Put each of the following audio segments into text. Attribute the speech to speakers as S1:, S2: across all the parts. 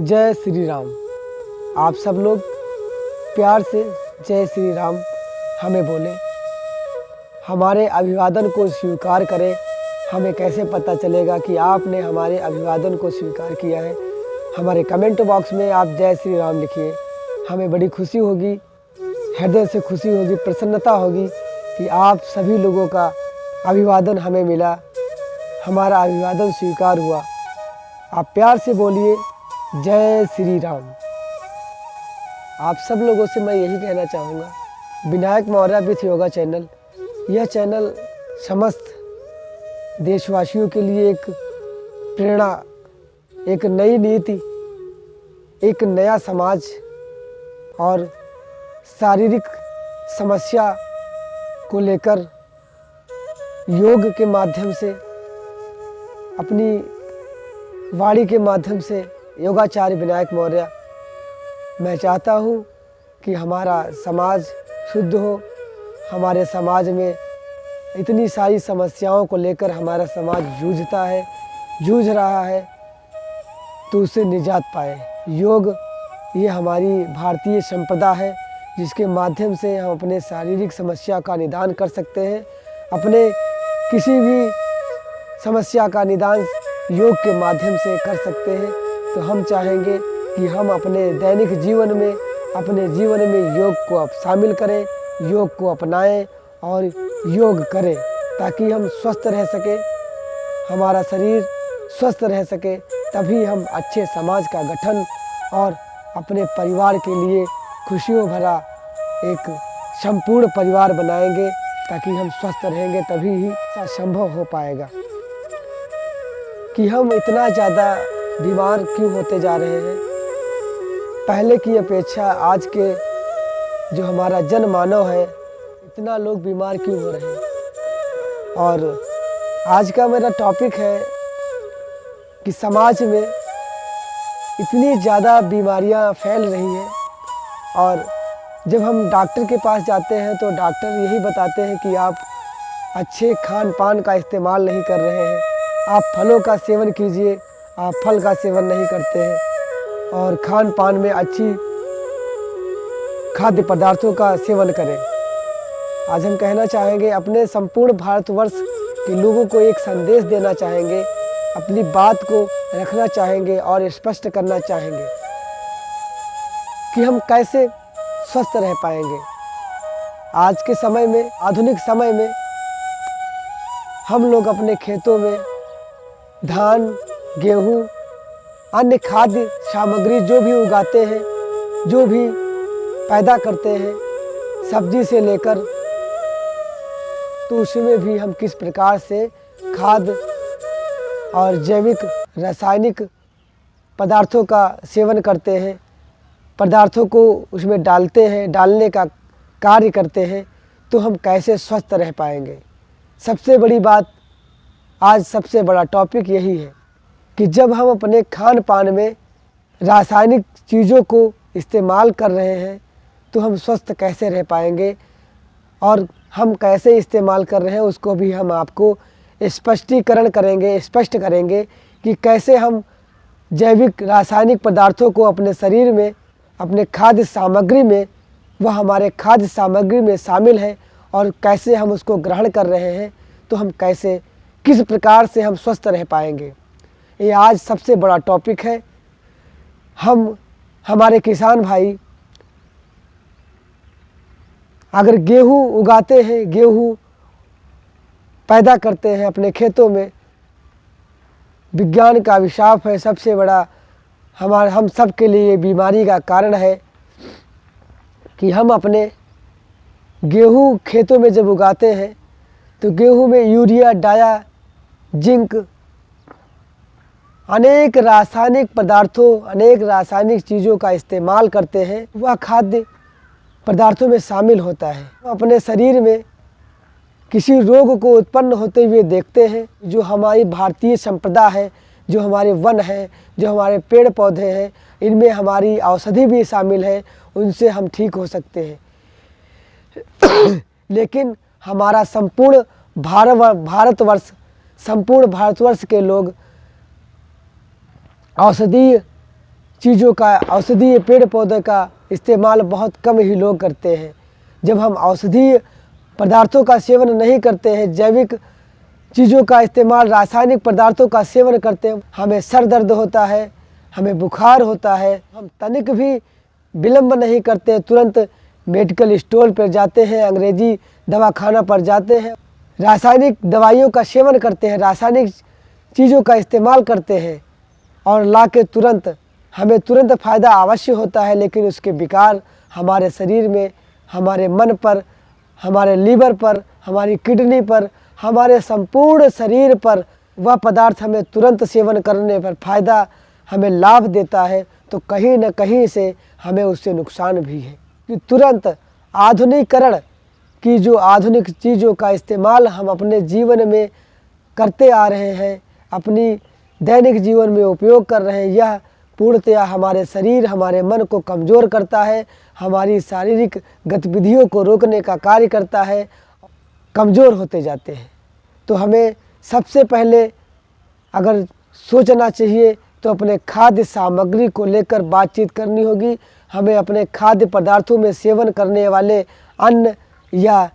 S1: जय श्री राम। आप सब लोग प्यार से जय श्री राम हमें बोले, हमारे अभिवादन को स्वीकार करें। हमें कैसे पता चलेगा कि आपने हमारे अभिवादन को स्वीकार किया है? हमारे कमेंट बॉक्स में आप जय श्री राम लिखिए। हमें बड़ी खुशी होगी, हृदय से खुशी होगी, प्रसन्नता होगी कि आप सभी लोगों का अभिवादन हमें मिला, हमारा अभिवादन स्वीकार हुआ। आप प्यार से बोलिए जय श्री राम। आप सब लोगों से मैं यही कहना चाहूँगा, विनायक मौर्य विथ योगा चैनल, यह चैनल समस्त देशवासियों के लिए एक प्रेरणा, एक नई नीति, एक नया समाज और शारीरिक समस्या को लेकर योग के माध्यम से, अपनी वाणी के माध्यम से योगाचार्य विनायक मौर्य, मैं चाहता हूँ कि हमारा समाज शुद्ध हो। हमारे समाज में इतनी सारी समस्याओं को लेकर हमारा समाज जूझ रहा है, तो उससे निजात पाए। योग ये हमारी भारतीय संप्रदा है, जिसके माध्यम से हम अपने शारीरिक समस्या का निदान कर सकते हैं। अपने किसी भी समस्या का निदान योग के माध्यम से कर सकते हैं। तो हम चाहेंगे कि हम अपने दैनिक जीवन में, अपने जीवन में योग को अब शामिल करें, योग को अपनाएं और योग करें, ताकि हम स्वस्थ रह सके, हमारा शरीर स्वस्थ रह सके। तभी हम अच्छे समाज का गठन और अपने परिवार के लिए खुशियों भरा एक संपूर्ण परिवार बनाएंगे। ताकि हम स्वस्थ रहेंगे, तभी ही संभव हो पाएगा। कि हम इतना ज़्यादा बीमार क्यों होते जा रहे हैं? पहले की अपेक्षा आज के जो हमारा जनमानव है, इतना लोग बीमार क्यों हो रहे हैं? और आज का मेरा टॉपिक है कि समाज में इतनी ज़्यादा बीमारियां फैल रही हैं, और जब हम डॉक्टर के पास जाते हैं तो डॉक्टर यही बताते हैं कि आप अच्छे खान पान का इस्तेमाल नहीं कर रहे हैं, आप फलों का सेवन कीजिए। आप फल का सेवन नहीं करते हैं और खान पान में अच्छी खाद्य पदार्थों का सेवन करें। आज हम कहना चाहेंगे, अपने संपूर्ण भारतवर्ष के लोगों को एक संदेश देना चाहेंगे, अपनी बात को रखना चाहेंगे और स्पष्ट करना चाहेंगे कि हम कैसे स्वस्थ रह पाएंगे। आज के समय में, आधुनिक समय में, हम लोग अपने खेतों में धान, गेहूँ, अन्य खाद्य सामग्री जो भी उगाते हैं, जो भी पैदा करते हैं, सब्जी से लेकर, तो उसमें भी हम किस प्रकार से खाद और जैविक रासायनिक पदार्थों का सेवन करते हैं, पदार्थों को उसमें डालते हैं, डालने का कार्य करते हैं, तो हम कैसे स्वस्थ रह पाएंगे। सबसे बड़ी बात, आज सबसे बड़ा टॉपिक यही है कि जब हम अपने खान पान में रासायनिक चीज़ों को इस्तेमाल कर रहे हैं, तो हम स्वस्थ कैसे रह पाएंगे, और हम कैसे इस्तेमाल कर रहे हैं उसको भी हम आपको स्पष्टीकरण करेंगे, स्पष्ट करेंगे कि कैसे हम जैविक रासायनिक पदार्थों को अपने शरीर में, अपने खाद्य सामग्री में, वह हमारे खाद्य सामग्री में शामिल है, और कैसे हम उसको ग्रहण कर रहे हैं, तो हम कैसे, किस प्रकार से हम स्वस्थ रह पाएंगे। ये आज सबसे बड़ा टॉपिक है। हमारे किसान भाई अगर गेहूँ उगाते हैं, गेहूँ पैदा करते हैं अपने खेतों में, विज्ञान का अभिशाप है सबसे बड़ा, हम सब के लिए ये बीमारी का कारण है कि हम अपने गेहूँ खेतों में जब उगाते हैं, तो गेहूँ में यूरिया, डाया, जिंक, अनेक रासायनिक पदार्थों, अनेक रासायनिक चीज़ों का इस्तेमाल करते हैं। वह खाद्य पदार्थों में शामिल होता है। अपने शरीर में किसी रोग को उत्पन्न होते हुए देखते हैं। जो हमारी भारतीय संप्रदा है, जो हमारे वन है, जो हमारे पेड़ पौधे हैं, इनमें हमारी औषधि भी शामिल है, उनसे हम ठीक हो सकते हैं। लेकिन हमारा संपूर्ण भारतवर्ष के लोग औषधीय चीज़ों का, औषधीय पेड़ पौधे का इस्तेमाल बहुत कम ही लोग करते हैं। जब हम औषधीय पदार्थों का सेवन नहीं करते हैं, जैविक चीज़ों का इस्तेमाल, रासायनिक पदार्थों का सेवन करते हैं, हमें सर दर्द होता है, हमें बुखार होता है। हम तनिक भी विलम्ब नहीं करते, तुरंत मेडिकल स्टोर पर जाते हैं, अंग्रेजी दवाखाना पर जाते हैं, रासायनिक दवाइयों का सेवन करते हैं, रासायनिक चीज़ों का इस्तेमाल करते हैं और ला के तुरंत हमें तुरंत फ़ायदा अवश्य होता है, लेकिन उसके विकार हमारे शरीर में, हमारे मन पर, हमारे लीवर पर, हमारी किडनी पर, हमारे संपूर्ण शरीर पर वह पदार्थ हमें तुरंत सेवन करने पर फ़ायदा, हमें लाभ देता है, तो कहीं न कहीं से हमें उससे नुकसान भी है कि तुरंत आधुनिकीकरण की जो आधुनिक चीज़ों का इस्तेमाल हम अपने जीवन में करते आ रहे हैं, अपनी दैनिक जीवन में उपयोग कर रहे हैं, यह पूर्णतया हमारे शरीर, हमारे मन को कमज़ोर करता है, हमारी शारीरिक गतिविधियों को रोकने का कार्य करता है, कमज़ोर होते जाते हैं। तो हमें सबसे पहले अगर सोचना चाहिए तो अपने खाद्य सामग्री को लेकर बातचीत करनी होगी। हमें अपने खाद्य पदार्थों में सेवन करने वाले अन्न या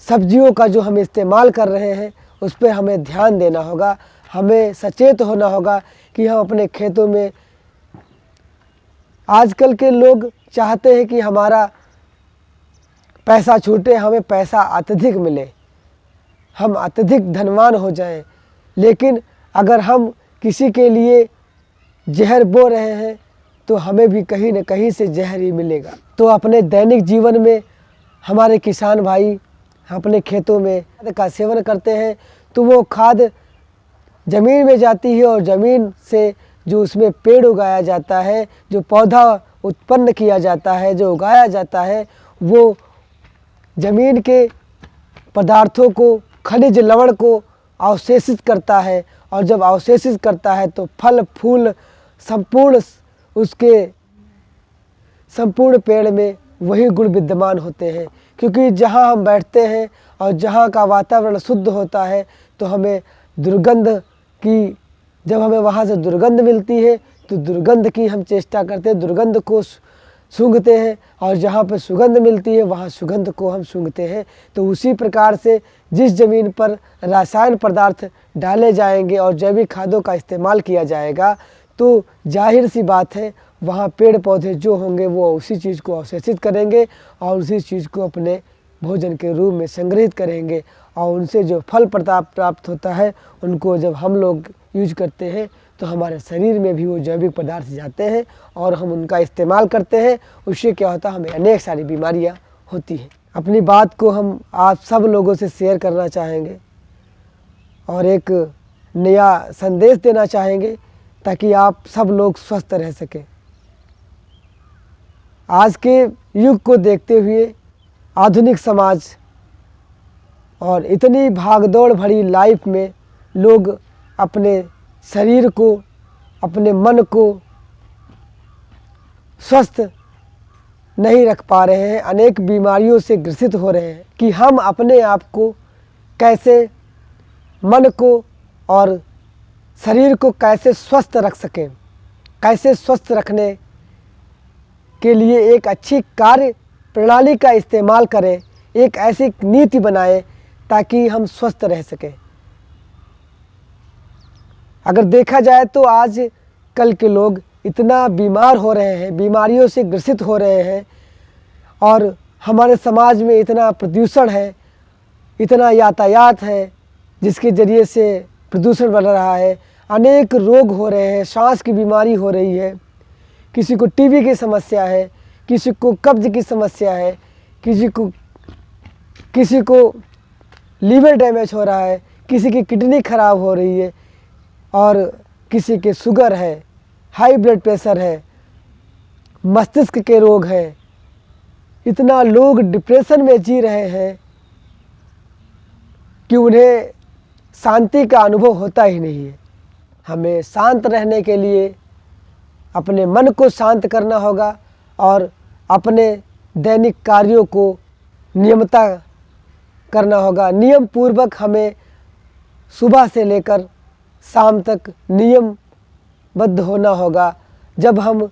S1: सब्जियों का जो हम इस्तेमाल कर रहे हैं उस पर हमें ध्यान देना होगा। हमें सचेत होना होगा कि हम अपने खेतों में, आजकल के लोग चाहते हैं कि हमारा पैसा छूटे, हमें पैसा अत्यधिक मिले, हम अत्यधिक धनवान हो जाएं, लेकिन अगर हम किसी के लिए जहर बो रहे हैं तो हमें भी कहीं न कहीं से जहर ही मिलेगा। तो अपने दैनिक जीवन में हमारे किसान भाई अपने खेतों में खाद का सेवन करते हैं तो वो खाद ज़मीन में जाती है और ज़मीन से जो उसमें पेड़ उगाया जाता है, जो पौधा उत्पन्न किया जाता है, जो उगाया जाता है, वो ज़मीन के पदार्थों को, खनिज लवण को अवशेषित करता है और जब अवशेषित करता है तो फल फूल संपूर्ण पेड़ में वही गुण विद्यमान होते हैं। क्योंकि जहाँ हम बैठते हैं और जहाँ का वातावरण शुद्ध होता है तो हमें दुर्गंध की, जब हमें वहाँ से दुर्गंध मिलती है तो दुर्गंध की हम चेष्टा करते हैं, दुर्गंध को सूंघते हैं, और जहाँ पर सुगंध मिलती है वहाँ सुगंध को हम सूंघते हैं। तो उसी प्रकार से जिस ज़मीन पर रासायन पदार्थ डाले जाएंगे और जैविक खादों का इस्तेमाल किया जाएगा तो जाहिर सी बात है वहाँ पेड़ पौधे जो होंगे वो उसी चीज़ को अवशेषित करेंगे और उसी चीज़ को अपने भोजन के रूप में संग्रहित करेंगे, और उनसे जो फल प्राप्त होता है उनको जब हम लोग यूज करते हैं तो हमारे शरीर में भी वो जैविक पदार्थ जाते हैं और हम उनका इस्तेमाल करते हैं। उससे क्या होता है, हमें अनेक सारी बीमारियां होती हैं। अपनी बात को हम आप सब लोगों से शेयर करना चाहेंगे और एक नया संदेश देना चाहेंगे ताकि आप सब लोग स्वस्थ रह सकें। आज के युग को देखते हुए आधुनिक समाज और इतनी भागदौड़ भरी लाइफ में लोग अपने शरीर को, अपने मन को स्वस्थ नहीं रख पा रहे हैं, अनेक बीमारियों से ग्रसित हो रहे हैं कि हम अपने आप को कैसे, मन को और शरीर को कैसे स्वस्थ रख सकें, कैसे स्वस्थ रखने के लिए एक अच्छी कार्य प्रणाली का इस्तेमाल करें, एक ऐसी नीति बनाएं ताकि हम स्वस्थ रह सकें। अगर देखा जाए तो आज कल के लोग इतना बीमार हो रहे हैं, बीमारियों से ग्रसित हो रहे हैं, और हमारे समाज में इतना प्रदूषण है, इतना यातायात है जिसके ज़रिए से प्रदूषण बढ़ रहा है, अनेक रोग हो रहे हैं, सांस की बीमारी हो रही है, किसी को टीबी की समस्या है, किसी को कब्ज की समस्या है, किसी को लीवर डैमेज हो रहा है, किसी की किडनी खराब हो रही है, और किसी के शुगर है, हाई ब्लड प्रेशर है, मस्तिष्क के रोग हैं। इतना लोग डिप्रेशन में जी रहे हैं कि उन्हें शांति का अनुभव होता ही नहीं है। हमें शांत रहने के लिए अपने मन को शांत करना होगा और अपने दैनिक कार्यों को नियमितता करना होगा। नियम पूर्वक हमें सुबह से लेकर शाम तक नियमबद्ध होना होगा। जब हम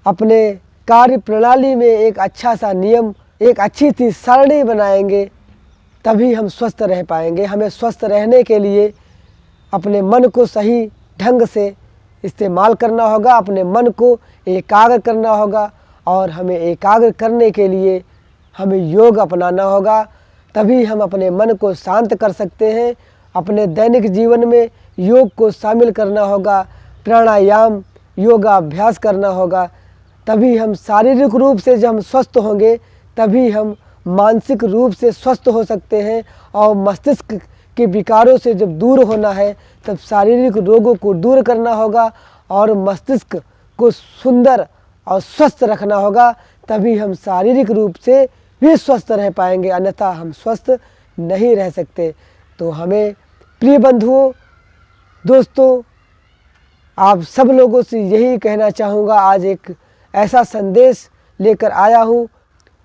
S1: अपने कार्य प्रणाली में एक अच्छा सा नियम, एक अच्छी सी सारणी बनाएंगे, तभी हम स्वस्थ रह पाएंगे। हमें स्वस्थ रहने के लिए अपने मन को सही ढंग से इस्तेमाल करना होगा, अपने मन को एकाग्र करना होगा, और हमें एकाग्र करने के लिए हमें योग अपनाना होगा। तभी हम अपने मन को शांत कर सकते हैं। अपने दैनिक जीवन में योग को शामिल करना होगा, प्राणायाम, योगाभ्यास करना होगा। तभी हम शारीरिक रूप से जब हम स्वस्थ होंगे, तभी हम मानसिक रूप से स्वस्थ हो सकते हैं। और मस्तिष्क के विकारों से जब दूर होना है, तब शारीरिक रोगों को दूर करना होगा और मस्तिष्क को सुंदर और स्वस्थ रखना होगा। तभी हम शारीरिक रूप से भी स्वस्थ रह पाएंगे, अन्यथा हम स्वस्थ नहीं रह सकते। तो हमें प्रिय बंधुओं, दोस्तों, आप सब लोगों से यही कहना चाहूँगा, आज एक ऐसा संदेश लेकर आया हूँ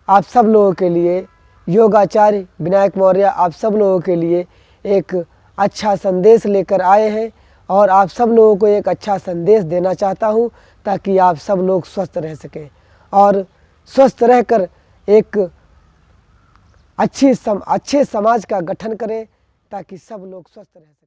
S1: आप सब लोगों के लिए। योगाचार्य विनायक मौर्य आप सब लोगों के लिए एक अच्छा संदेश लेकर आए हैं, और आप सब लोगों को एक अच्छा संदेश देना चाहता हूँ, ताकि आप सब लोग स्वस्थ रह सकें और स्वस्थ रहकर एक अच्छे समाज का गठन करें, ताकि सब लोग स्वस्थ रह सकें।